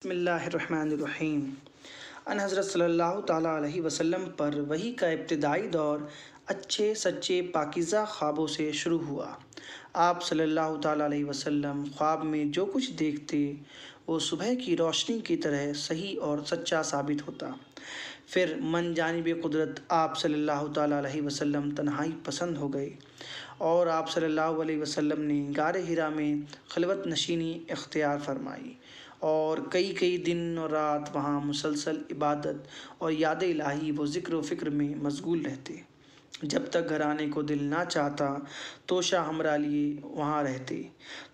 بسم اللہ الرحمن الرحیم۔ ان حضرت صلی اللہ تعالیٰ علیہ وسلم پر وحی کا ابتدائی دور اچھے سچے پاکیزہ خوابوں سے شروع ہوا۔ آپ صلی اللہ تعالیٰ علیہ وسلم خواب میں جو کچھ دیکھتے وہ صبح کی روشنی کی طرح صحیح اور سچا ثابت ہوتا۔ پھر من جانب قدرت آپ صلی اللہ تعالیٰ علیہ وسلم تنہائی پسند ہو گئے اور آپ صلی اللہ علیہ وسلم نے غار حرا میں خلوت نشینی اختیار فرمائی اور کئی دن اور رات وہاں مسلسل عبادت اور یاد الہی و ذکر و فکر میں مشغول رہتے۔ جب تک گھرانے کو دل نہ چاہتا توشہ ہمراہ لیے وہاں رہتے۔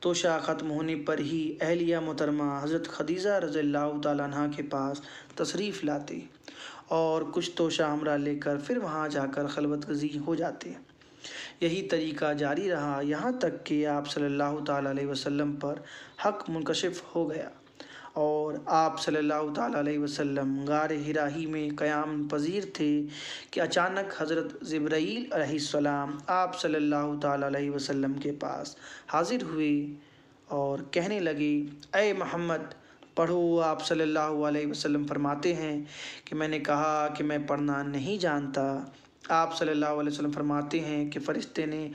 توشہ ختم ہونے پر ہی اہلیہ محترمہ حضرت خدیجہ رضی اللہ تعالیٰ عنہ کے پاس تشریف لاتے اور کچھ توشہ ہمراہ لے کر پھر وہاں جا کر خلوت گزی ہو جاتے۔ یہی طریقہ جاری رہا یہاں تک کہ آپ صلی اللہ تعالیٰ علیہ وسلم پر حق منکشف ہو گیا اور آپ صلی اللہ تعالیٰ علیہ وسلم غار حرا ہی میں قیام پذیر تھے کہ اچانک حضرت جبرائیل علیہ السلام آپ صلی اللہ تعالیٰ علیہ وسلم کے پاس حاضر ہوئے اور کہنے لگے، اے محمد پڑھو۔ آپ صلی اللہ علیہ وسلم فرماتے ہیں کہ میں نے کہا کہ میں پڑھنا نہیں جانتا۔ آپ صلی اللہ علیہ وسلم فرماتے ہیں کہ فرشتے نے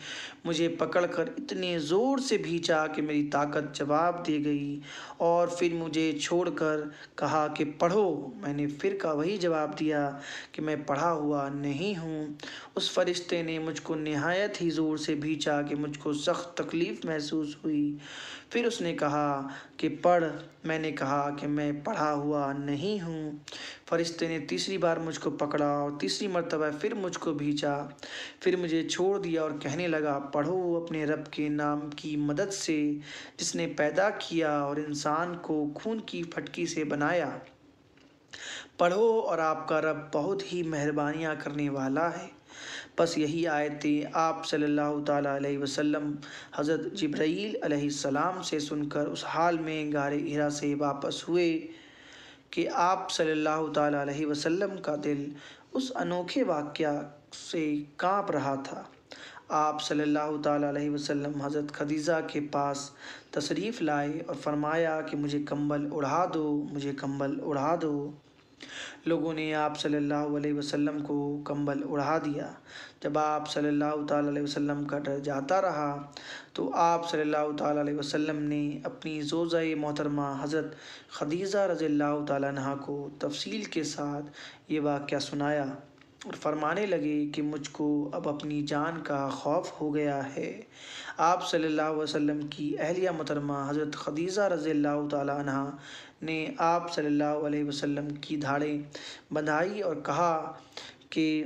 مجھے پکڑ کر اتنے زور سے بھینچا کہ میری طاقت جواب دے گئی اور پھر مجھے چھوڑ کر کہا کہ پڑھو۔ میں نے پھر کا وہی جواب دیا کہ میں پڑھا ہوا نہیں ہوں۔ اس فرشتے نے مجھ کو نہایت ہی زور سے بھینچا کہ مجھ کو سخت تکلیف محسوس ہوئی۔ پھر اس نے کہا کہ پڑھ۔ میں نے کہا کہ میں پڑھا ہوا نہیں ہوں۔ فرشتے نے تیسری بار مجھ کو پکڑا اور تیسری مرتبہ پھر مجھ کو بھینچا، پھر مجھے چھوڑ دیا اور کہنے لگا، پڑھو اپنے رب کے نام کی مدد سے جس نے پیدا کیا اور انسان کو خون کی پھٹکی سے بنایا۔ پڑھو اور آپ کا رب بہت ہی مہربانیاں کرنے والا ہے۔ بس یہی آیتیں آپ صلی اللہ تعالیٰ علیہ وسلم حضرت جبرائیل علیہ السلام سے سن کر اس حال میں غار حرا سے واپس ہوئے کہ آپ صلی اللہ تعالیٰ علیہ وسلم کا دل اس انوکھے واقعہ سے کانپ رہا تھا۔ آپ صلی اللہ تعالیٰ علیہ وسلم حضرت خدیجہ کے پاس تشریف لائے اور فرمایا کہ مجھے کمبل اڑا دو، مجھے کمبل اڑا دو۔ لوگوں نے آپ صلی اللہ علیہ وسلم کو کمبل اڑا دیا۔ جب آپ صلی اللہ تعالیٰ علیہ وسلم کا ڈر جاتا رہا تو آپ صلی اللہ تعالیٰ علیہ وسلم نے اپنی زوجہ محترمہ حضرت خدیجہ رضی اللہ تعالیٰ عنہ کو تفصیل کے ساتھ یہ واقعہ سنایا اور فرمانے لگے کہ مجھ کو اب اپنی جان کا خوف ہو گیا ہے۔ آپ صلی اللہ علیہ وسلم کی اہلیہ محترمہ حضرت خدیجہ رضی اللہ تعالیٰ عنہ نے آپ صلی اللہ علیہ وسلم کی دھاڑیں بندھائی اور کہا کہ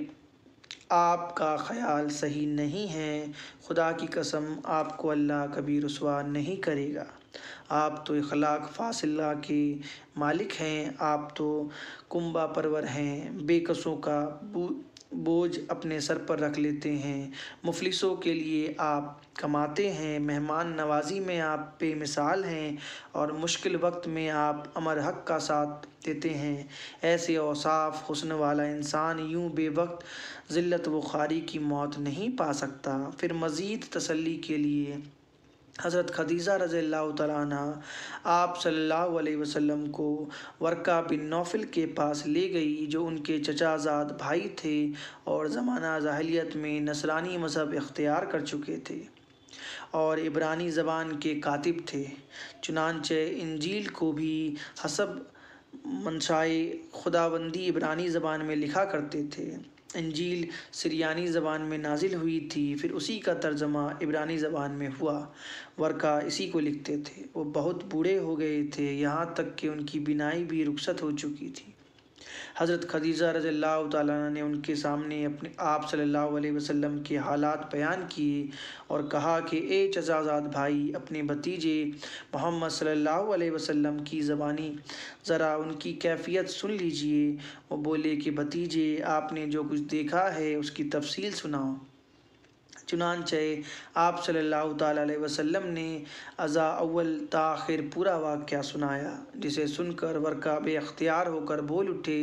آپ کا خیال صحیح نہیں ہے، خدا کی قسم آپ کو اللہ کبھی رسوا نہیں کرے گا۔ آپ تو اخلاق فاضلہ کے مالک ہیں، آپ تو کنبہ پرور ہیں، بے کسوں کا بوجھ اپنے سر پر رکھ لیتے ہیں، مفلسوں کے لیے آپ کماتے ہیں، مہمان نوازی میں آپ بے مثال ہیں اور مشکل وقت میں آپ امر حق کا ساتھ دیتے ہیں۔ ایسے اوصاف حسن والا انسان یوں بے وقت ذلت و خواری کی موت نہیں پا سکتا۔ پھر مزید تسلی کے لیے حضرت خدیجہ رضی اللہ تعالیٰ عنہ آپ صلی اللہ علیہ وسلم کو ورقہ بن نوفل کے پاس لے گئی جو ان کے چچا زاد بھائی تھے اور زمانہ جاہلیت میں نصرانی مذہب اختیار کر چکے تھے اور عبرانی زبان کے کاتب تھے۔ چنانچہ انجیل کو بھی حسب منشائے خداوندی عبرانی زبان میں لکھا کرتے تھے۔ انجیل سریانی زبان میں نازل ہوئی تھی، پھر اسی کا ترجمہ عبرانی زبان میں ہوا۔ ورقہ اسی کو لکھتے تھے۔ وہ بہت بوڑھے ہو گئے تھے، یہاں تک کہ ان کی بینائی بھی رخصت ہو چکی تھی۔ حضرت خدیجہ رضی اللہ تعالیٰ عنہ نے ان کے سامنے اپنے آپ صلی اللہ علیہ وسلم کے حالات بیان کیے اور کہا کہ اے چچا زاد بھائی، اپنے بھتیجے محمد صلی اللہ علیہ وسلم کی زبانی ذرا ان کی کیفیت سن لیجئے۔ وہ بولے کہ بھتیجے، آپ نے جو کچھ دیکھا ہے اس کی تفصیل سناؤ۔ چنانچہ آپ صلی اللہ تعالیٰ علیہ وسلم نے ازا اول تا آخر پورا واقعہ سنایا، جسے سن کر ورقہ بے اختیار ہو کر بول اٹھے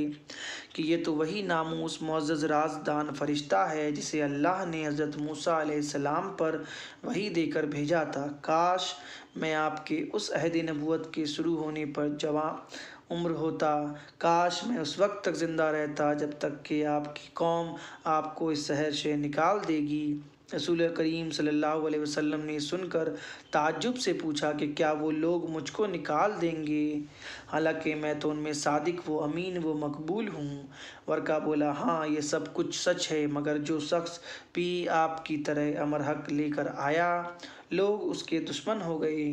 کہ یہ تو وہی ناموس معزز رازدان فرشتہ ہے جسے اللہ نے حضرت موسیٰ علیہ السلام پر وحی دے کر بھیجا تھا۔ کاش میں آپ کے اس عہد نبوت کے شروع ہونے پر جوان عمر ہوتا، کاش میں اس وقت تک زندہ رہتا جب تک کہ آپ کی قوم آپ کو اس شہر سے نکال دے گی۔ رسول کریم صلی اللہ علیہ وسلم نے سن کر تعجب سے پوچھا کہ کیا وہ لوگ مجھ کو نکال دیں گے، حالانکہ میں تو ان میں صادق و امین و مقبول ہوں؟ ورقہ بولا، ہاں یہ سب کچھ سچ ہے، مگر جو شخص بھی آپ کی طرح امر حق لے کر آیا لوگ اس کے دشمن ہو گئے۔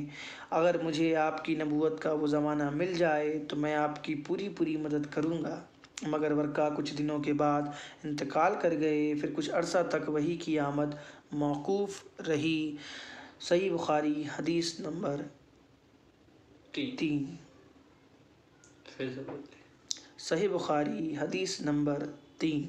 اگر مجھے آپ کی نبوت کا وہ زمانہ مل جائے تو میں آپ کی پوری مدد کروں گا۔ مگر ورقہ کچھ دنوں کے بعد انتقال کر گئے۔ پھر کچھ عرصہ تک وحی کی آمد موقوف رہی۔ صحیح بخاری حدیث نمبر 3۔ پھر سے بولتے ہیں۔ صحیح بخاری حدیث نمبر 3۔